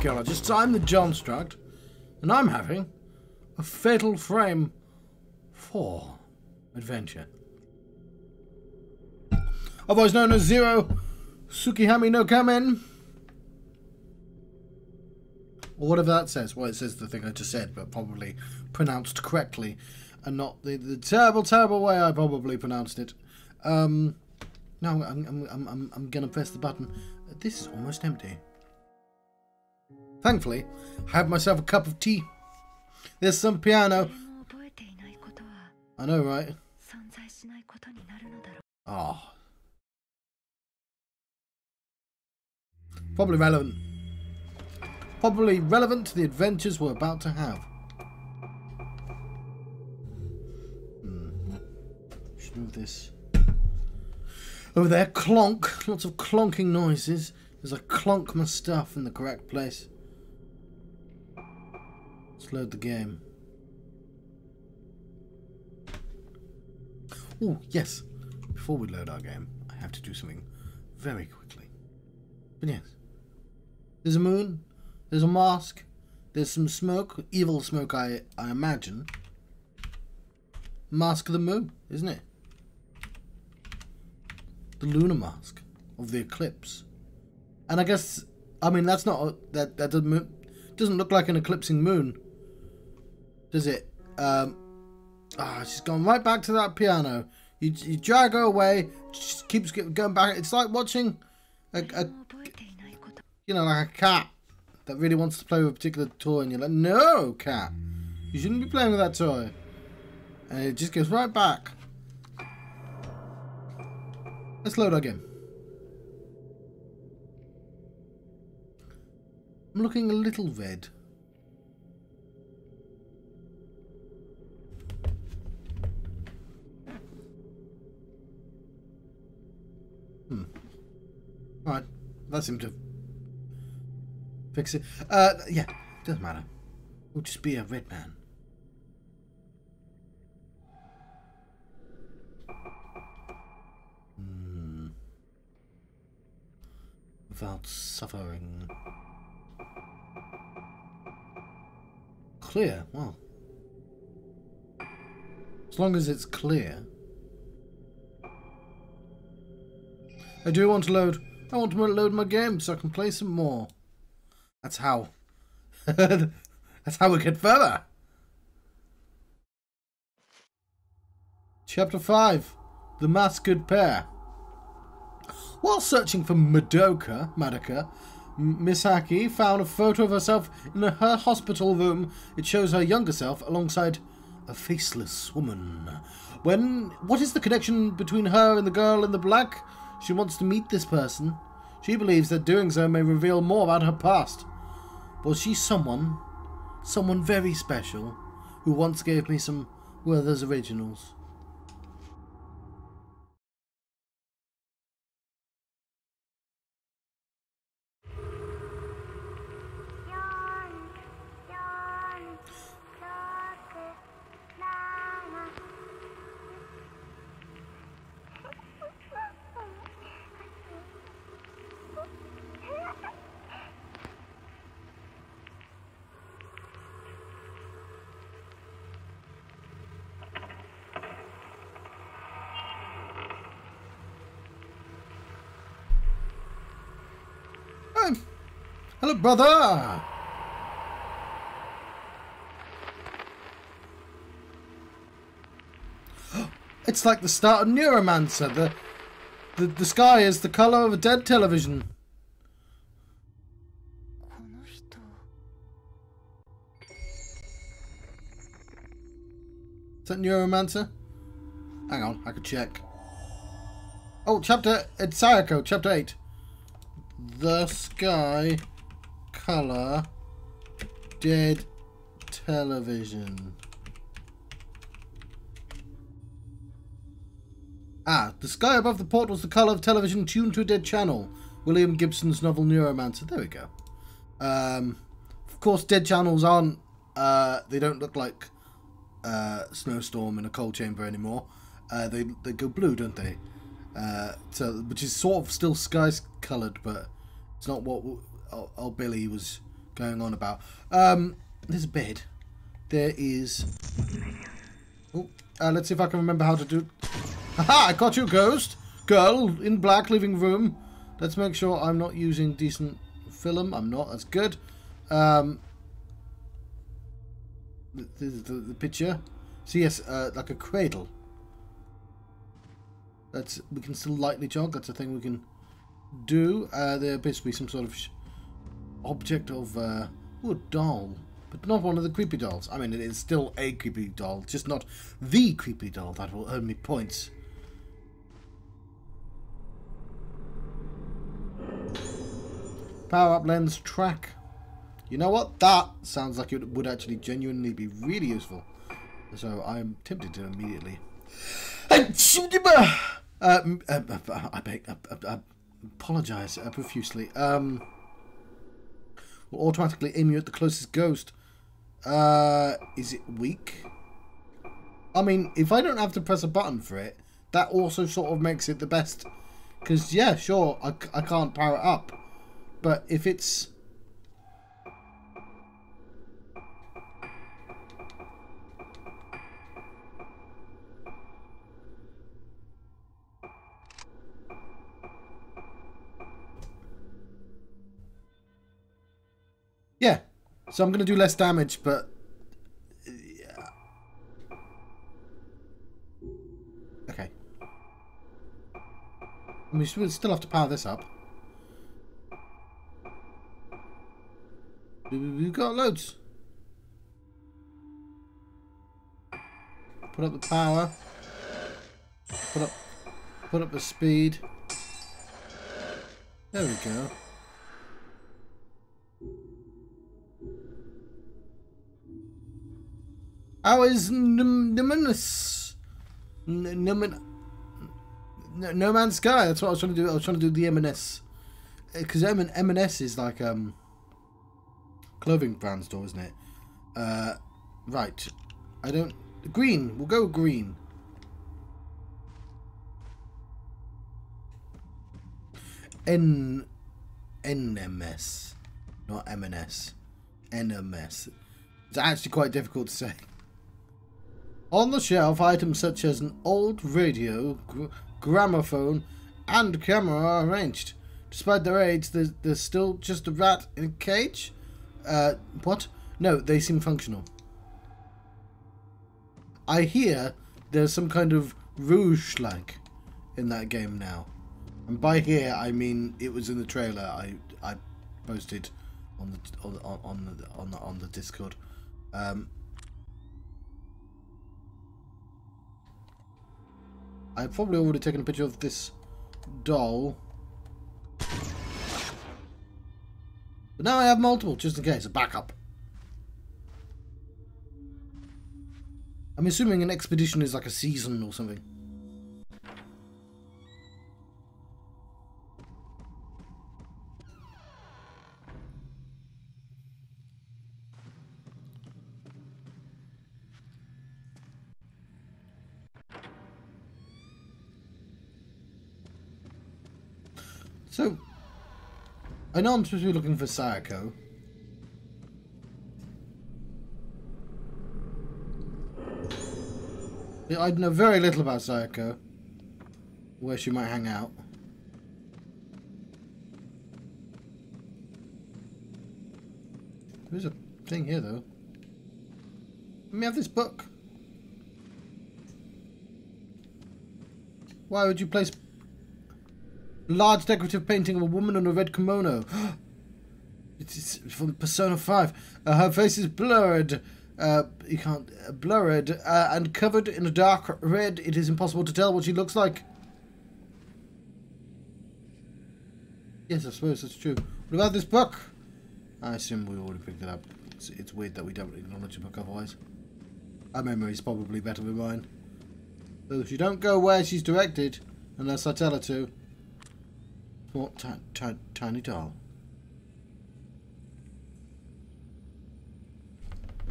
archaeologists. I'm the Johnstruct, and I'm having a Fatal Frame 4 adventure. Otherwise known as Zero Tsukihami no Kamen. Or whatever that says. Well, it says the thing I just said, but probably pronounced correctly, and not the terrible, terrible way I probably pronounced it. No, I'm gonna press the button. This is almost empty. Thankfully, I have myself a cup of tea. There's some piano. I know, right? Oh. Probably relevant. Probably relevant to the adventures we're about to have. Should move this. Over there, clonk. Lots of clonking noises as I clonk my stuff in the correct place. Let's load the game. Oh, yes. Before we load our game, I have to do something very quickly. But yes. There's a moon. There's a mask. There's some smoke. Evil smoke, I imagine. Mask of the moon, isn't it? The lunar mask of the eclipse. And I guess, I mean, that's not, that doesn't look like an eclipsing moon. Does it? She's gone right back to that piano. You drag her away, she just keeps going back. It's like watching you know, like a cat that really wants to play with a particular toy, and you're like, no, cat, you shouldn't be playing with that toy. And it just goes right back. Let's load our game. I'm looking a little red. Alright, that seemed to fix it. Yeah, doesn't matter. We'll just be a red man. Without suffering. Clear? Well. As long as it's clear. I do want to load. I want to load my game so I can play some more. That's how. That's how we get further. Chapter 5. The Masked Pair. While searching for Madoka, Misaki found a photo of herself in her hospital room. It shows her younger self alongside a faceless woman. What is the connection between her and the girl in the black? She wants to meet this person. She believes that doing so may reveal more about her past. Was she someone very special, who once gave me some Werther's Originals? Hello, brother! It's like the start of Neuromancer. The sky is the colour of a dead television. Is that Neuromancer? Hang on, I could check. Oh, it's Sayako, chapter 8. The sky colour dead television. The sky above the port was the colour of television tuned to a dead channel. William Gibson's novel Neuromancer. There we go. Of course, dead channels aren't, they don't look like Snowstorm in a cold chamber anymore. They go blue, don't they? Which is sort of still sky coloured, but it's not what old Billy was going on about. There's a bed. There is... Oh, let's see if I can remember how to do... Haha! I got you, ghost! Girl in black living room. Let's make sure I'm not using decent film. I'm not. That's good. The picture. So yes, like a cradle. We can still lightly jog. That's a thing we can do. There appears to be some sort of object of a doll, but not one of the creepy dolls. I mean, it is still a creepy doll, just not the creepy doll that will earn me points. Power up lens track. You know what? That sounds like it would actually genuinely be really useful. So I'm tempted to immediately. I apologise profusely. Will automatically aim you at the closest ghost. Is it weak? I mean, if I don't have to press a button for it, that also sort of makes it the best. Because, yeah, sure, I can't power it up. But if it's... Yeah, so I'm going to do less damage, but... Yeah. Okay. We still have to power this up. We've got loads. Put up the power. Put up the speed. There we go. How is Numinous? No Man's Sky. That's what I was trying to do. I was trying to do the M&S. Because M&S is like clothing brand store, isn't it? Right. I don't... Green. We'll go green. NMS. Not M&S. NMS. It's actually quite difficult to say. On the shelf, items such as an old radio, gramophone, and camera are arranged. Despite their age, there's still just a rat in a cage? What? No, they seem functional. I hear there's some kind of rouge-like in that game now. And by here, I mean it was in the trailer I posted on the Discord. I've probably already taken a picture of this doll. But now I have multiple, just in case, a backup. I'm assuming an expedition is like a season or something. So, I know I'm supposed to be looking for Sayako. I know very little about Sayako. Where she might hang out. There's a thing here, though. Let me have this book. Why would you place... large decorative painting of a woman in a red kimono. It's from Persona 5. Her face is blurred. You can't... blurred. And covered in a dark red. It is impossible to tell what she looks like. Yes, I suppose that's true. What about this book? I assume we already picked it up. It's weird that we don't acknowledge a book otherwise. Our memory is probably better than mine. So she don't go where she's directed, unless I tell her to. What tiny doll?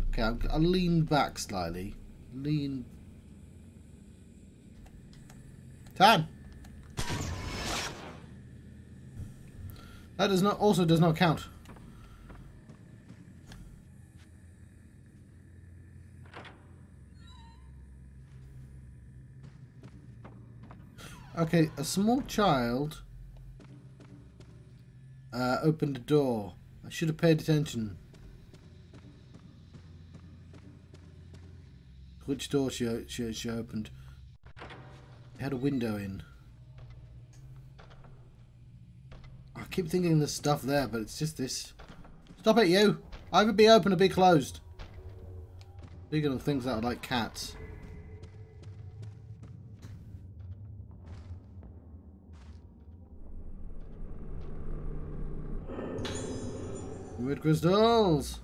Okay, I'll lean back slightly. Lean. Tan. That does not count. Okay, a small child opened a door. I should have paid attention. Which door she opened? It had a window in. I keep thinking there's stuff there, but it's just this. Stop it, you! Either be open or be closed. Speaking of things that are like cats. Red crystals!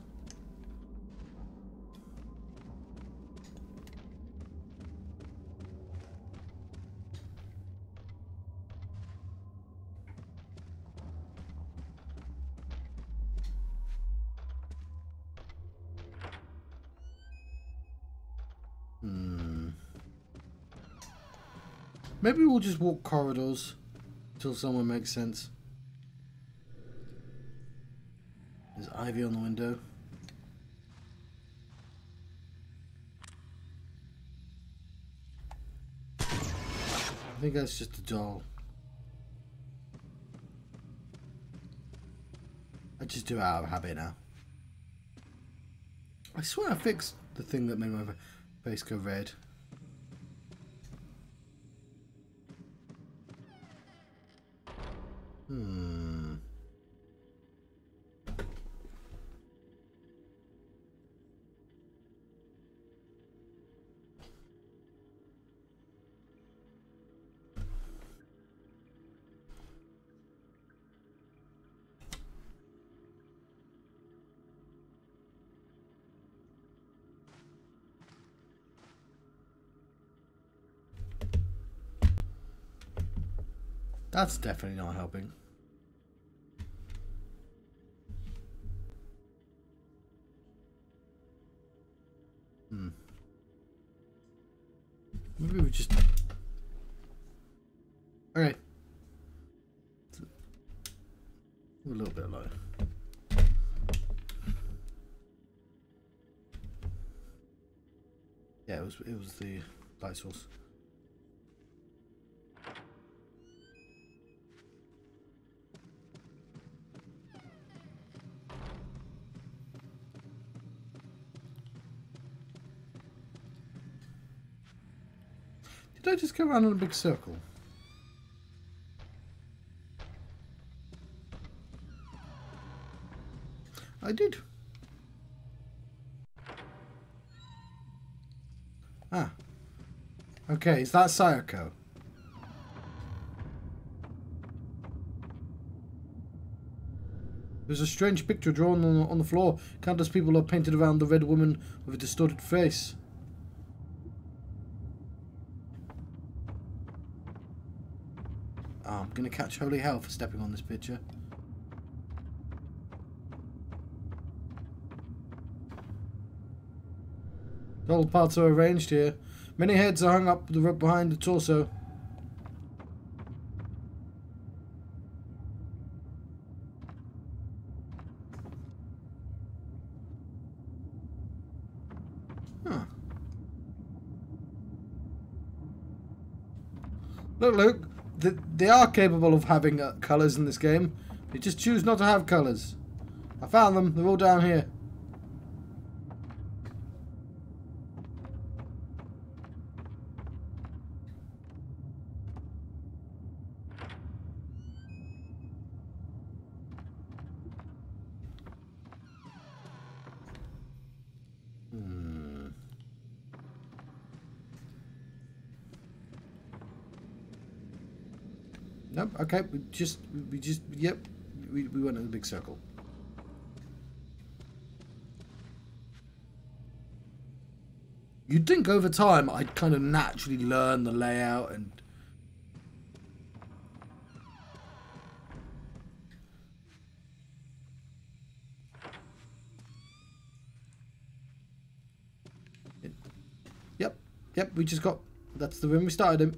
Maybe we'll just walk corridors until someone makes sense. There's ivy on the window. I think that's just a doll. I just do it out of habit now. I swear I fixed the thing that made my face go red. That's definitely not helping. Maybe we just... Okay. A little bit low. Yeah, it was the light source. Did I just go around in a big circle? I did. Ah. Okay, is that Sayako? There's a strange picture drawn on the floor. Countless people are painted around the red woman with a distorted face. Oh, I'm gonna catch holy hell for stepping on this picture. All parts are arranged here. Many heads are hung up behind the torso. Huh. Look. They are capable of having colours in this game. They just choose not to have colours. I found them. They're all down here. Nope, okay, yep, we went in a big circle. You'd think over time I'd kind of naturally learn the layout and... Yep, we just got... That's the room we started in.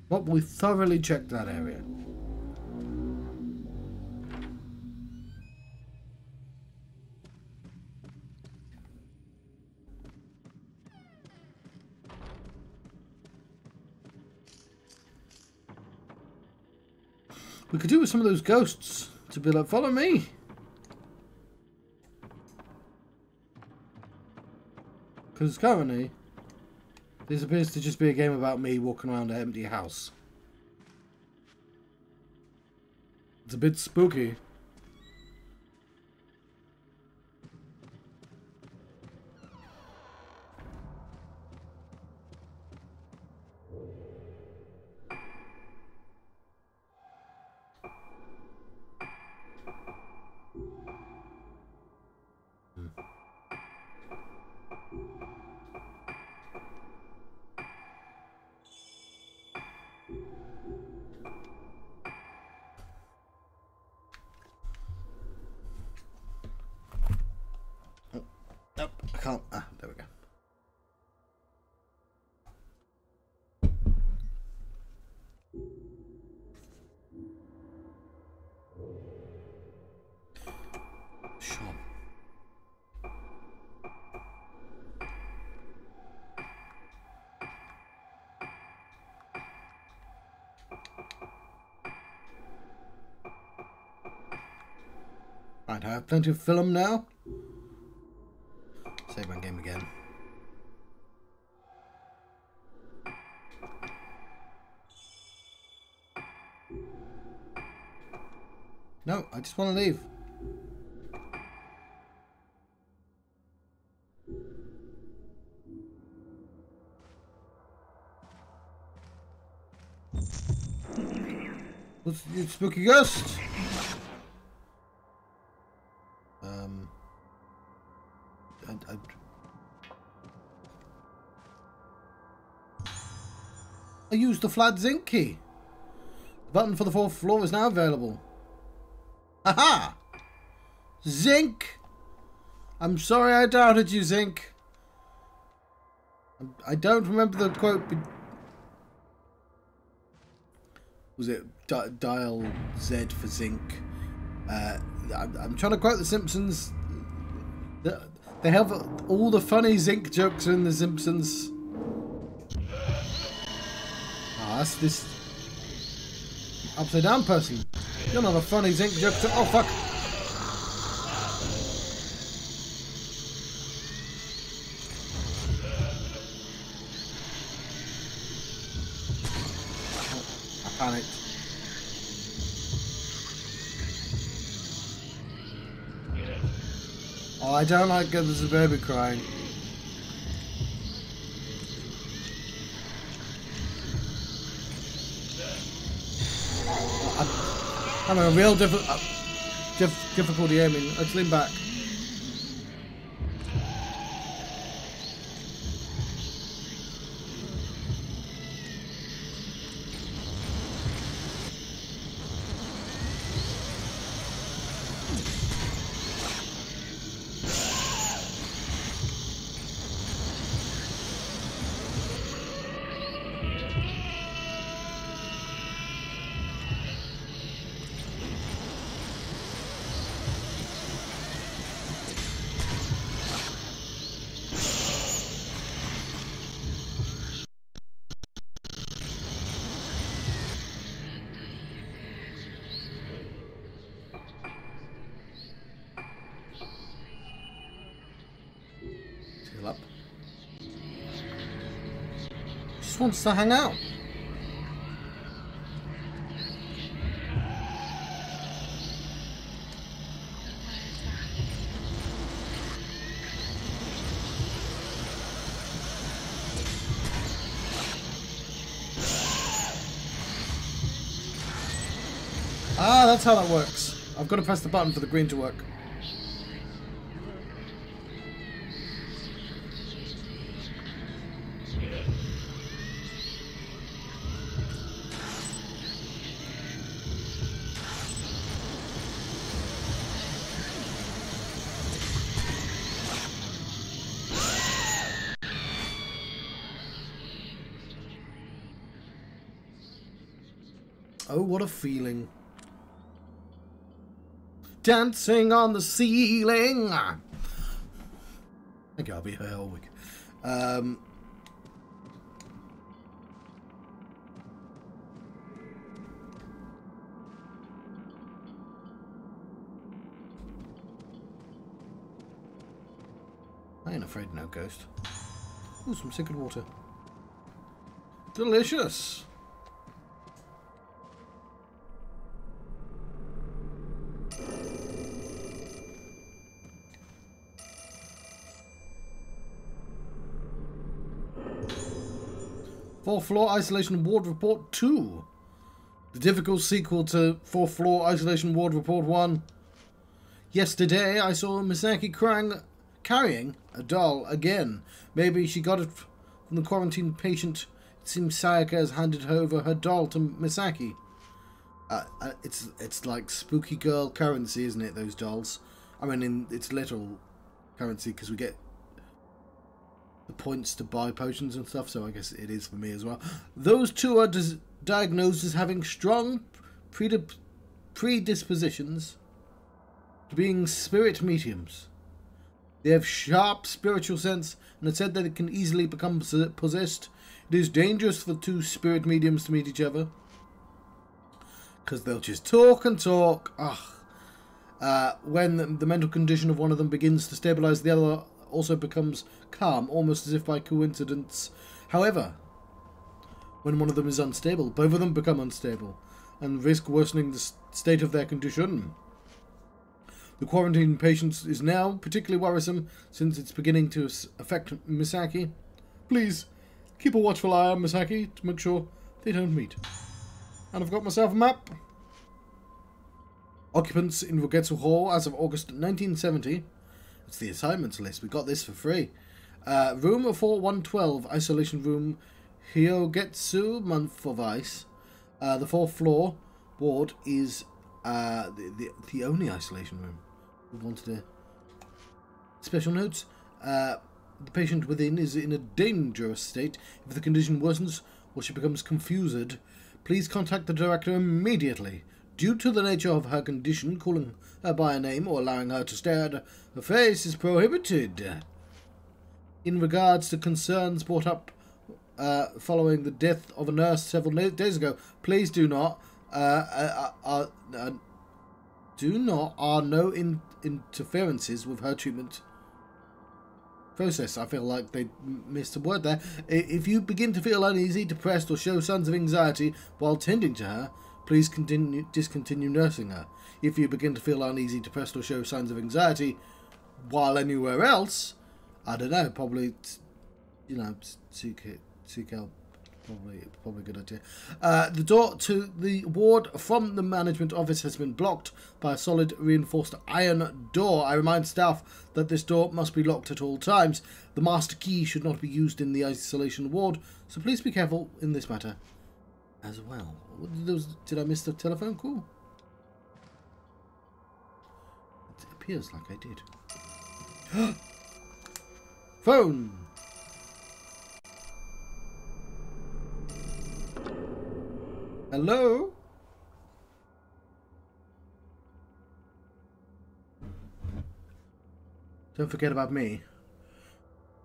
Well, we thoroughly checked that area. We could do with some of those ghosts to be like, follow me. Because currently, this appears to just be a game about me walking around an empty house. It's a bit spooky. Nope, I can't. Ah, there we go. Sure. Right, I have plenty of film now. Save my game again. No, I just want to leave. What's you spooky ghost? I used the flat zinc key. The button for the 4th floor is now available. Aha! Zinc! I'm sorry I doubted you, Zinc. I don't remember the quote. Was it dial Z for zinc? I'm trying to quote The Simpsons. They have all the funny zinc jokes in The Simpsons. Ah, that's this upside down person. You're not a funny zinc joke. Oh fuck! Oh, I panicked. Oh, I don't like it. There's a baby crying. I'm having a real difficulty aiming. Let's lean back. Up. Just wants to hang out. Ah, that's how that works. I've got to press the button for the green to work. Oh, what a feeling. Dancing on the ceiling. I think I'll be here all week. I ain't afraid of no ghost. Ooh, some sacred water. Delicious! Fourth floor isolation ward report 2. The difficult sequel to fourth floor isolation ward report 1. Yesterday I saw Misaki carrying a doll again. Maybe she got it from the quarantine patient. It seems Sayaka has handed over her doll to Misaki. It's like spooky girl currency, isn't it, those dolls? I mean, it's literal currency because we get the points to buy potions and stuff, so I guess it is for me as well. Those two are diagnosed as having strong predispositions to being spirit mediums. They have sharp spiritual sense and it's said that it can easily become possessed. It is dangerous for two spirit mediums to meet each other because they'll just talk and talk. When the mental condition of one of them begins to stabilize, the other also becomes calm, almost as if by coincidence. However, when one of them is unstable, both of them become unstable and risk worsening the state of their condition. The quarantine patient is now particularly worrisome since it's beginning to affect Misaki. Please, keep a watchful eye on Misaki to make sure they don't meet. And I've got myself a map. Occupants in Rogetsu Hall as of August 1970. It's the assignments list. We got this for free. Room 4112, isolation room, Hyogetsu, month of ice. The fourth floor ward is the only isolation room. We wanted a special notes. The patient within is in a dangerous state. If the condition worsens or she becomes confused, please contact the director immediately. Due to the nature of her condition, calling her by a name or allowing her to stare at her face is prohibited. In regards to concerns brought up following the death of a nurse several days ago, please do not are no interferences with her treatment process. I feel like they missed a word there. If you begin to feel uneasy, depressed, or show signs of anxiety while tending to her, please discontinue nursing her. If you begin to feel uneasy, depressed, or show signs of anxiety while anywhere else, I don't know, probably, seek help. Probably a good idea. The door to the ward from the management office has been blocked by a solid reinforced iron door. I remind staff that this door must be locked at all times. The master key should not be used in the isolation ward, so please be careful in this matter as well. Did I miss the telephone call? It appears like I did. Phone! Hello? Don't forget about me.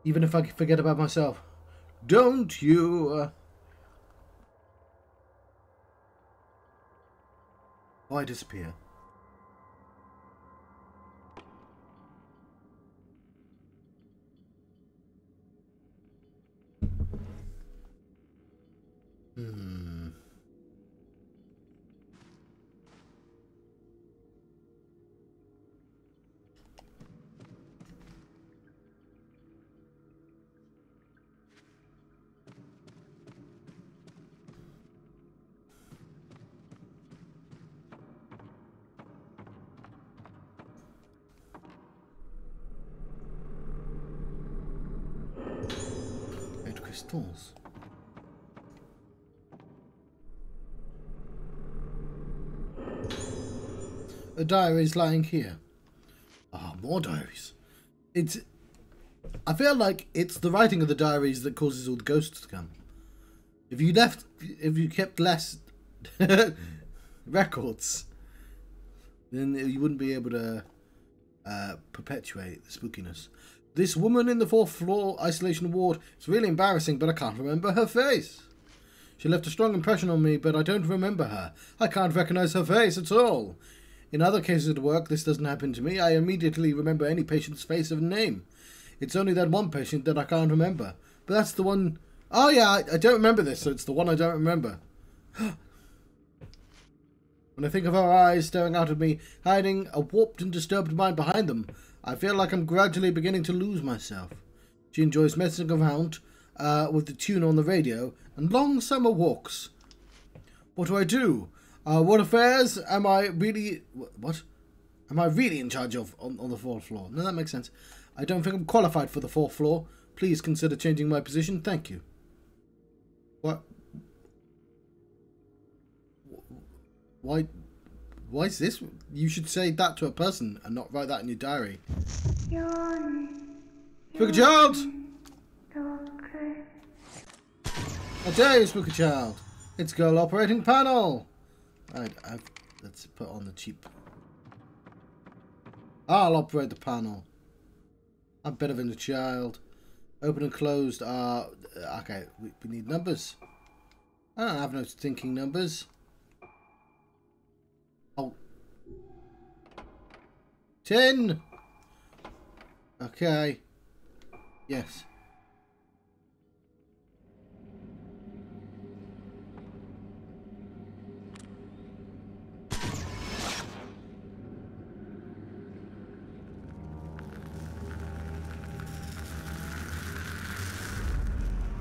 Even if I forget about myself. Don't you? Why disappear? Crystals. A diary is lying here. Ah, more diaries. I feel like it's the writing of the diaries that causes all the ghosts to come. If you kept less records, then you wouldn't be able to perpetuate the spookiness. This woman in the 4th floor isolation ward is really embarrassing, but I can't remember her face. She left a strong impression on me, but I don't remember her. I can't recognize her face at all. In other cases at work, this doesn't happen to me. I immediately remember any patient's face and name. It's only that one patient that I can't remember. But that's the one... Oh yeah, I don't remember this, so it's the one I don't remember. When I think of her eyes staring out at me, hiding a warped and disturbed mind behind them, I feel like I'm gradually beginning to lose myself. She enjoys messing around with the tune on the radio and long summer walks. What do I do? What affairs am I really... What? Am I really in charge of on the 4th floor? No, that makes sense. I don't think I'm qualified for the 4th floor. Please consider changing my position. Thank you. What? Why is this? You should say that to a person and not write that in your diary. Spooky child! A day, spooky child. It's girl operating panel. Let's put on the cheap. I'll operate the panel. I'm better than the child. Open and closed are... okay, we need numbers. I don't have no thinking numbers. Oh. 10! Okay. Yes.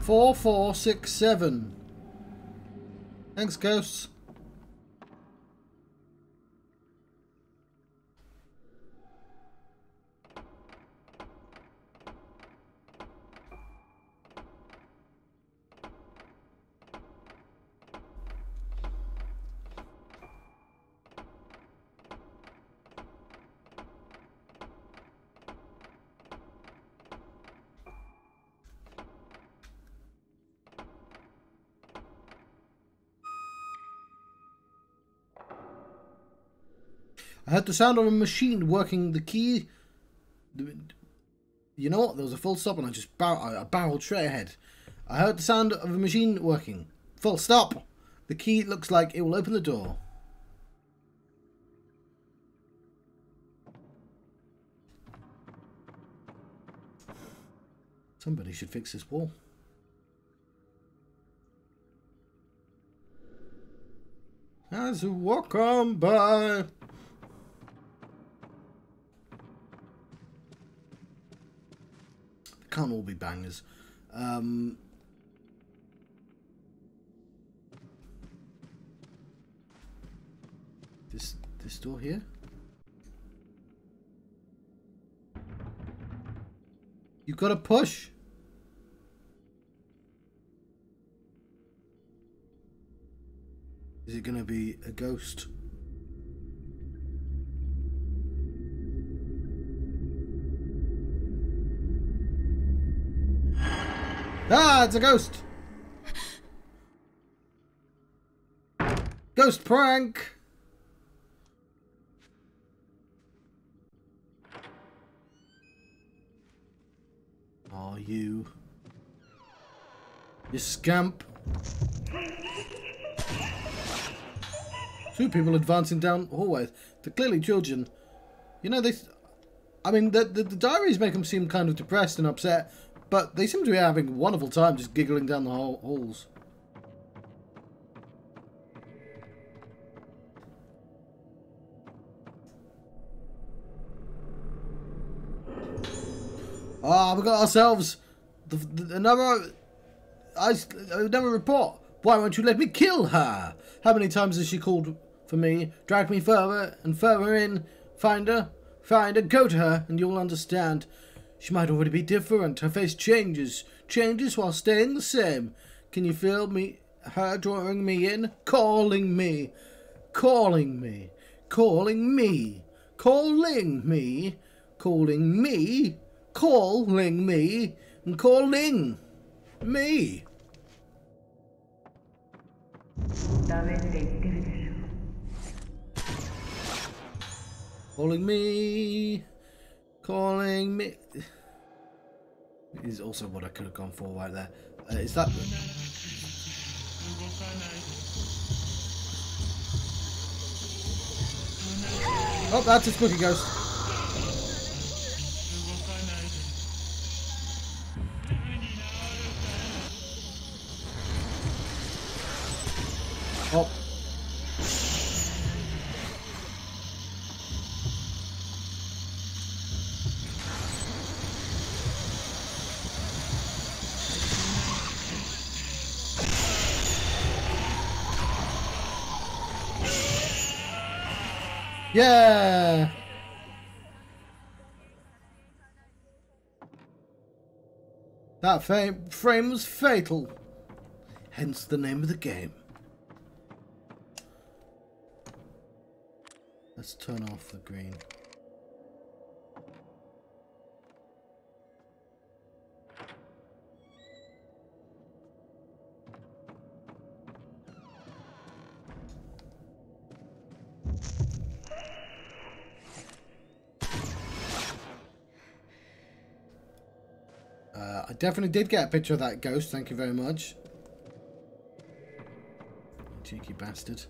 Four, 4, 6, 7. Thanks, ghosts. I heard the sound of a machine working the key. You know what? There was a full stop and I just barreled straight ahead. I heard the sound of a machine working. Full stop. The key looks like it will open the door. Somebody should fix this wall. As you walk on by. Can't all be bangers. This door here. You gotta push. Is it gonna be a ghost? Ah, it's a ghost! Ghost prank! Are you? You scamp! Two people advancing down hallways. They're clearly children. You know, the diaries make them seem kind of depressed and upset. But they seem to be having a wonderful time just giggling down the halls. Ah, we got ourselves another report. Why won't you let me kill her? How many times has she called for me? Drag me further and further in. Find her, go to her, and you'll understand. She might already be different. Her face changes while staying the same. Can you feel her drawing me in? Calling me, calling me, calling me, calling me, calling me, calling me, and calling me. Calling me. Calling me. Is also what I could have gone for right there. Is that? Oh, that's a spooky ghost. Oh. Yeah! That frame was fatal. Hence the name of the game. Let's turn off the green. I definitely did get a picture of that ghost, thank you very much. Cheeky bastard.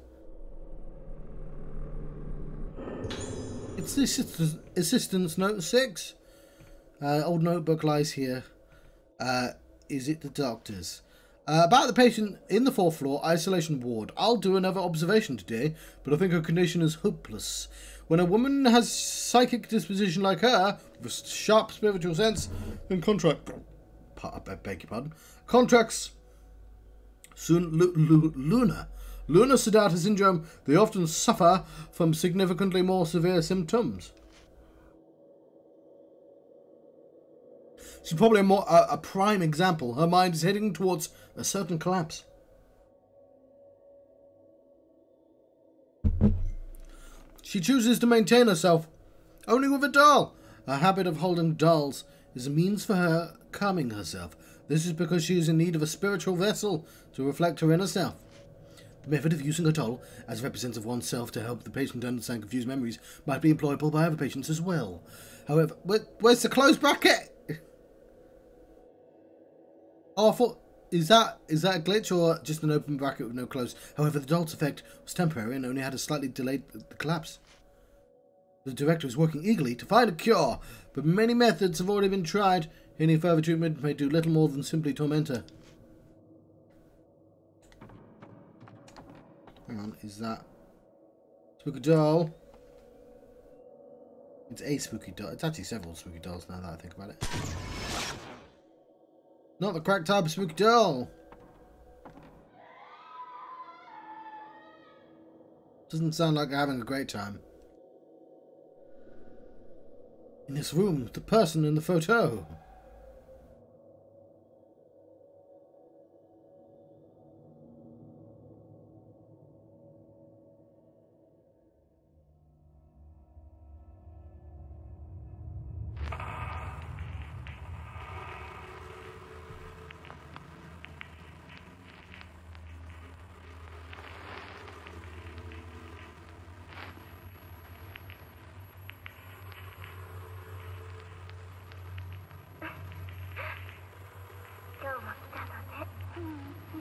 It's the assistant's note 6. Old notebook lies here. Is it the doctor's? About the patient in the 4th floor isolation ward. I'll do another observation today, but I think her condition is hopeless. When a woman has psychic disposition like her, with a sharp spiritual sense, then contracts Lunar. Lunar Siddhartha syndrome, they often suffer from significantly more severe symptoms. She's probably a prime example. Her mind is heading towards a certain collapse. She chooses to maintain herself only with a doll. A habit of holding dolls is a means for her calming herself. This is because she is in need of a spiritual vessel to reflect her inner self. The method of using a doll as a representative of oneself to help the patient understand confused memories might be employable by other patients as well. However, where's the closed bracket? Oh, I thought, is that a glitch or just an open bracket with no close? However, the doll's effect was temporary and only had a slightly delayed collapse. The director is working eagerly to find a cure, but many methods have already been tried. Any further treatment may do little more than simply torment her. Hang on, is that spooky doll? It's a spooky doll. It's actually several spooky dolls now that I think about it. Not the crack type of spooky doll. Doesn't sound like having a great time. In this room, the person in the photo.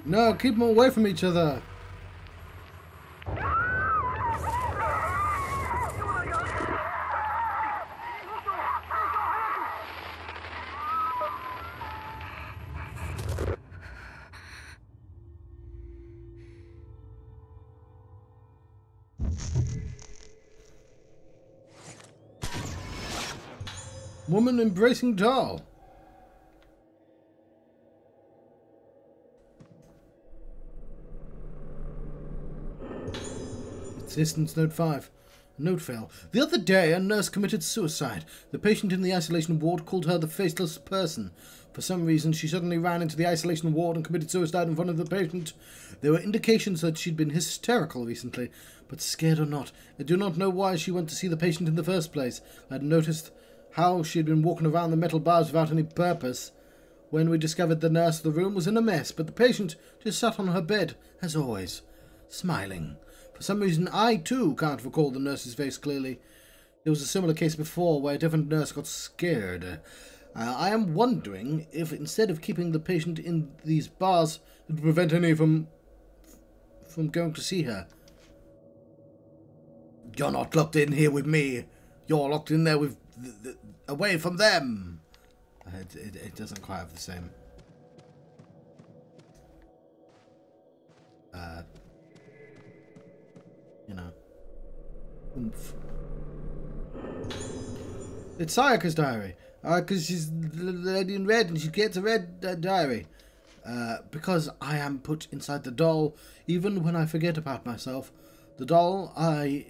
No, keep them away from each other. Woman embracing doll. Assistance note 5. Note fail. The other day, a nurse committed suicide. The patient in the isolation ward called her the faceless person. For some reason, she suddenly ran into the isolation ward and committed suicide in front of the patient. There were indications that she'd been hysterical recently, but scared or not, I do not know why she went to see the patient in the first place. I had noticed how she had been walking around the metal bars without any purpose. When we discovered the nurse, the room was in a mess, but the patient just sat on her bed, as always, smiling. For some reason, I too can't recall the nurse's face clearly. There was a similar case before where a different nurse got scared. I am wondering if instead of keeping the patient in these bars, it would prevent any from going to see her. You're not locked in here with me. You're locked in there with away from them. It doesn't quite have the same. you know. Oomph. It's Sayaka's diary. Because she's the lady in red and she gets a red diary. Because I am put inside the doll, even when I forget about myself. The doll, I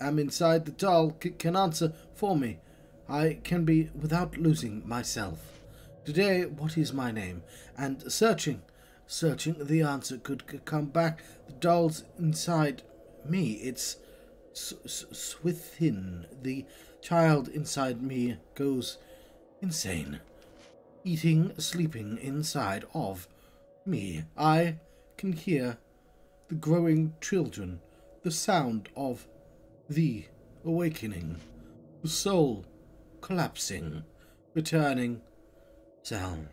am inside the doll, can answer for me. I can be without losing myself. Today, what is my name? And searching, the answer could come back. The doll's inside me. It's within. The child inside me goes insane. Eating, sleeping inside of me. I can hear the growing children, the sound of the awakening, the soul collapsing, returning, salvation.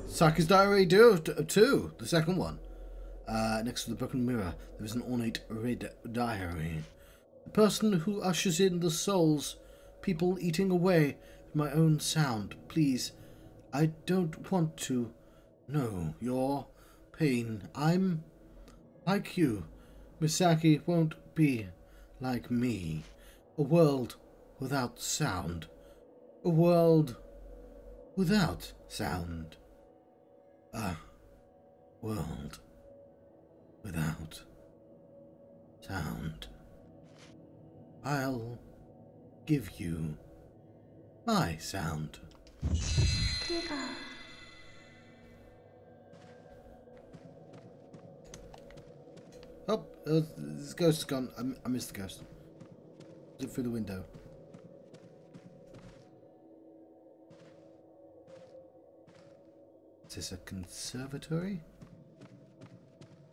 Sakuya's diary 2, the second one. Next to the broken mirror, there is an ornate red diary. The person who ushers in the souls, people eating away my own sound. Please, I don't want to know your pain. I'm like you. Misaki won't be like me. A world without sound. A world without sound. A world without sound. I'll give you my sound. Oh, this ghost is gone. I missed the ghost. Look through the window. Is this a conservatory?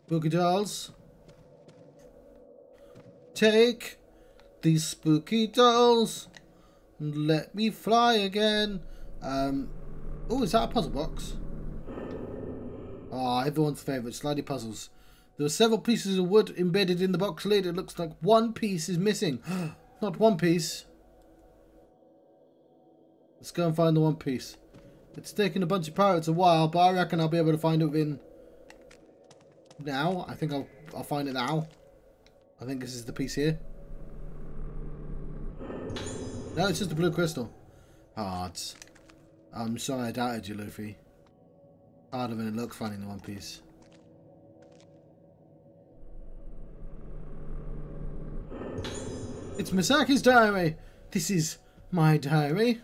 Spooky dolls. Take these spooky dolls and let me fly again. Oh, is that a puzzle box? Oh, everyone's favourite, slidey puzzles. There are several pieces of wood embedded in the box lid. It looks like one piece is missing. Not one piece. Let's go and find the one piece. It's taken a bunch of pirates a while, but I reckon I'll be able to find it within now. I think I'll find it now. I think this is the piece here. No, it's just a blue crystal. Hearts. I'm sorry I doubted you, Luffy. Harder than it looks finding the one piece. It's Misaki's diary. This is my diary.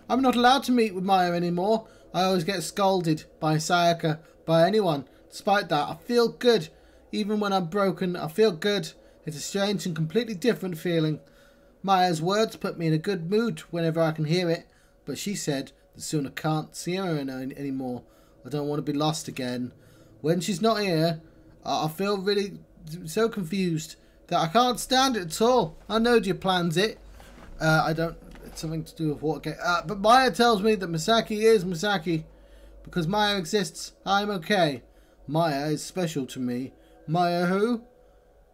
I'm not allowed to meet with Maya anymore. I always get scolded by Sayaka, by anyone. Despite that, I feel good. Even when I'm broken, I feel good. It's a strange and completely different feeling. Maya's words put me in a good mood whenever I can hear it. But she said that soon I can't see her anymore. I don't want to be lost again. When she's not here, I feel really so confused that I can't stand it at all. I know you plans it. I don't... It's something to do with Watergate. But Maya tells me that Misaki is Misaki. Because Maya exists, I'm okay. Maya is special to me. Maya who?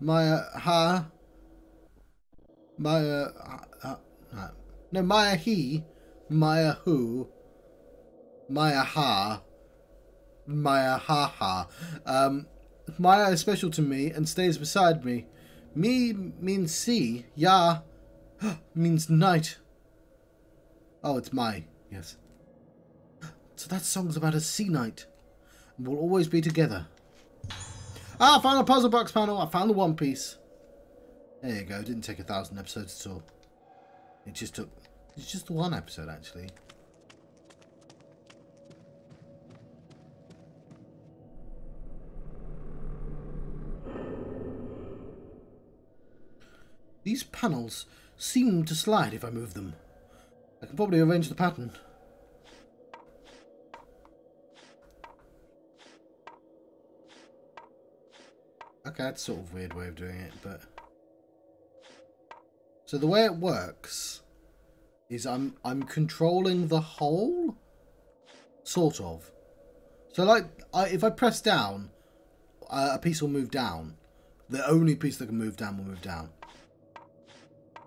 Maya ha? Maya... No, Maya he. Maya who? Maya ha. Maya ha ha. Maya is special to me and stays beside me. Me means sea. Ya means night. Oh, it's Mai. Yes. So that song's about a sea night. And we'll always be together. Ah, I found a puzzle box panel. I found the One Piece. There you go. It didn't take 1,000 episodes at all. It just took... It's just one episode, actually. These panels seem to slide if I move them. I can probably arrange the pattern. Okay, that's sort of a weird way of doing it, but... So the way it works is I'm controlling the hole? Sort of. So like, if I press down, a piece will move down. The only piece that can move down will move down.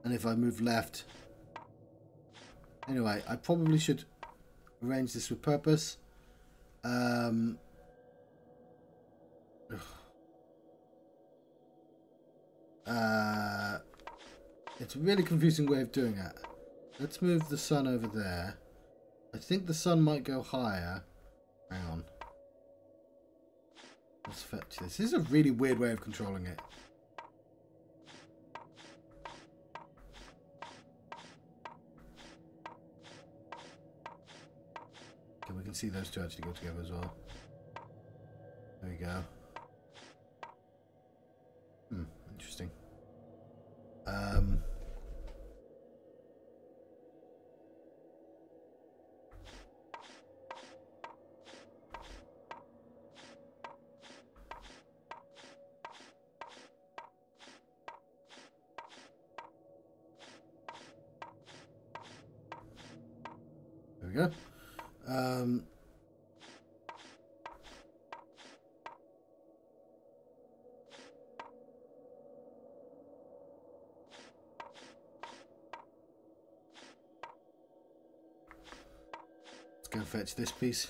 And if I move left... Anyway, I probably should arrange this with purpose. It's a really confusing way of doing it. Let's move the sun over there. I think the sun might go higher. Hang on. Let's fetch this. This is a really weird way of controlling it. Okay, we can see those two actually go together as well. There we go. Interesting. There we go. Let's go fetch this piece.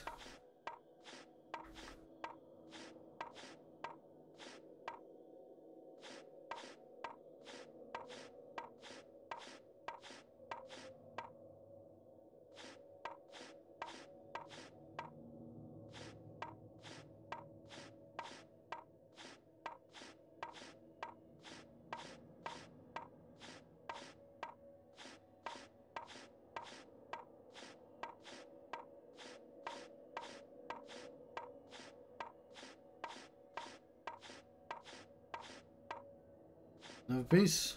Another piece.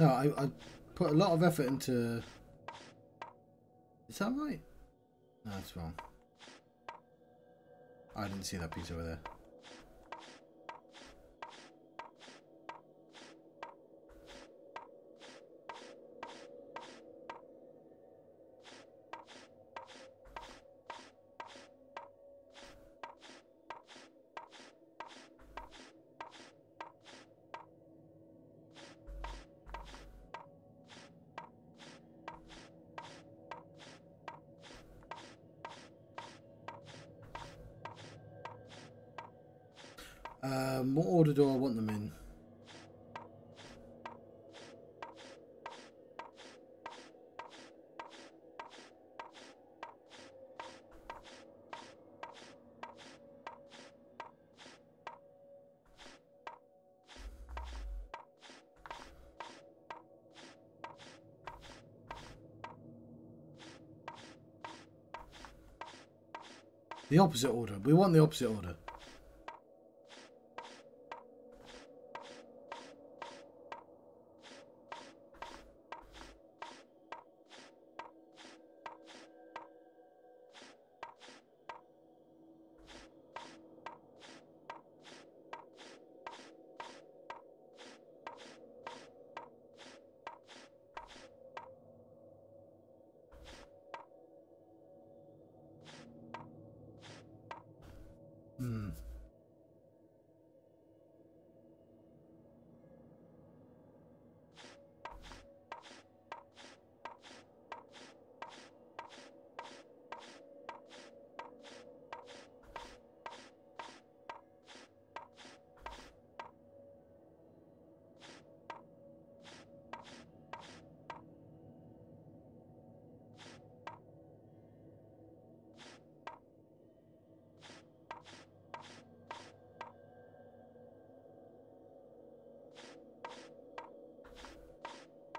No, I put a lot of effort into... Is that right? No, that's wrong. I didn't see that piece over there. What order do I want them in? The opposite order. We want the opposite order.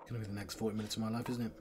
Gonna be the next 40 minutes of my life, isn't it?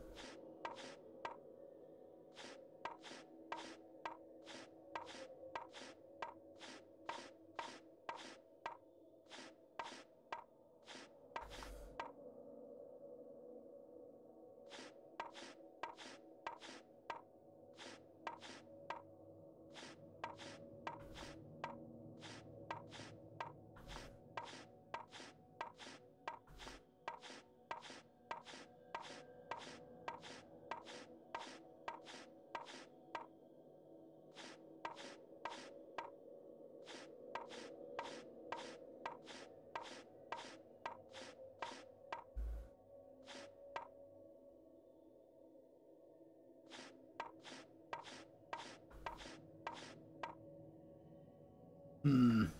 Well,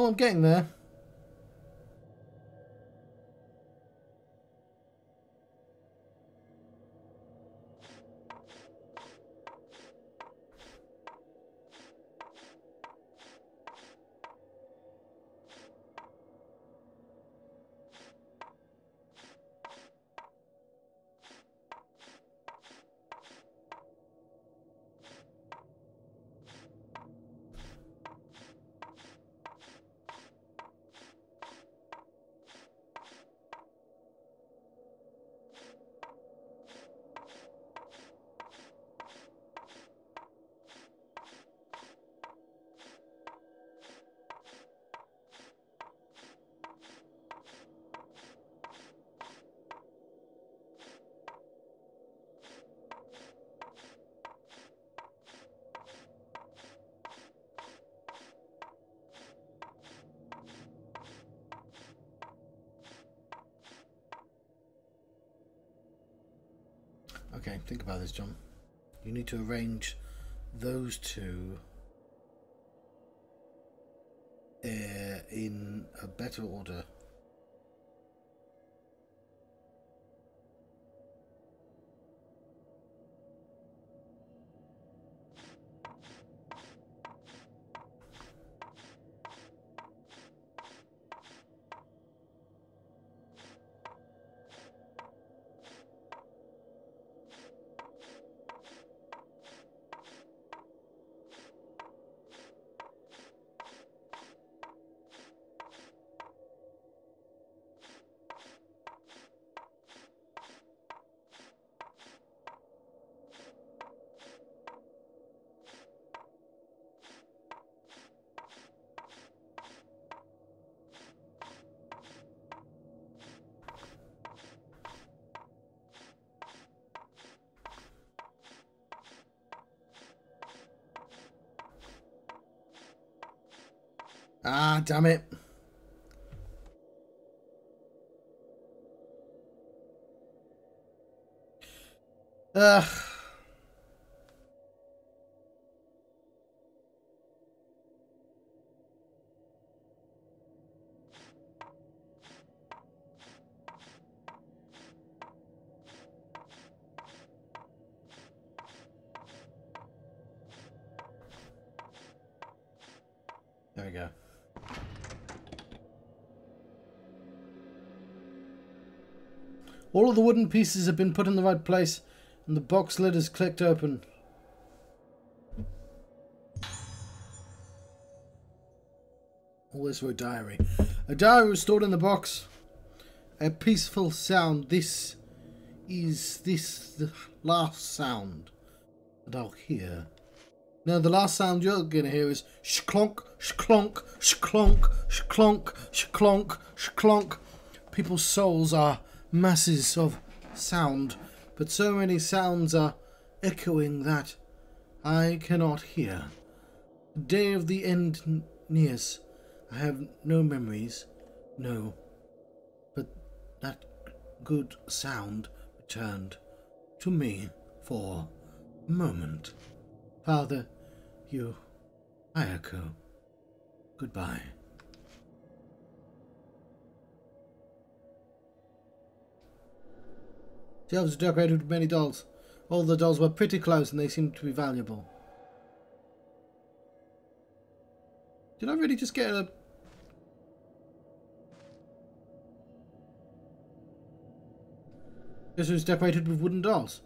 I'm getting there. Okay, think about this, John. You need to arrange those two in a better order. Ah, damn it. Ugh. There we go. All of the wooden pieces have been put in the right place, and the box lid is clicked open. All this for a diary. A diary was stored in the box. A peaceful sound. This is the last sound that I'll hear. No, the last sound you're going to hear is shklonk, shklonk, shklonk, shklonk, shklonk, shklonk. People's souls are masses of sound, but so many sounds are echoing that I cannot hear. The day of the end nears. I have no memories, no, but that good sound returned to me for a moment. Father, you, Ayako, goodbye. The elves were decorated with many dolls. All the dolls were pretty close and they seemed to be valuable. Did I really just get a... This was decorated with wooden dolls.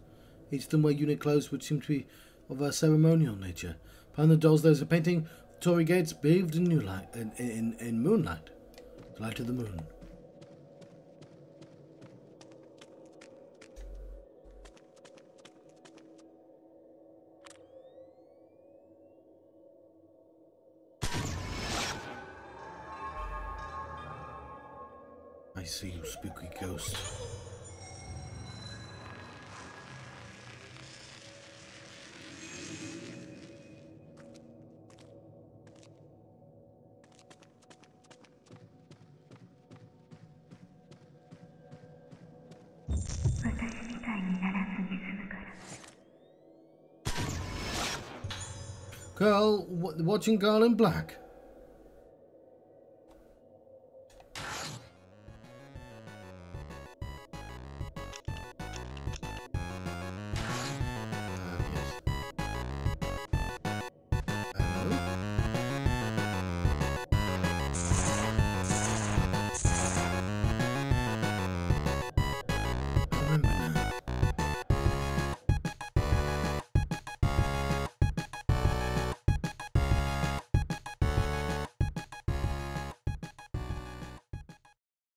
Each of them were unique clothes which seemed to be of a ceremonial nature. Behind the dolls there was a painting of Torii gates bathed in new light, in moonlight. The light of the moon. I see you, spooky ghost. Watching Girl in Black.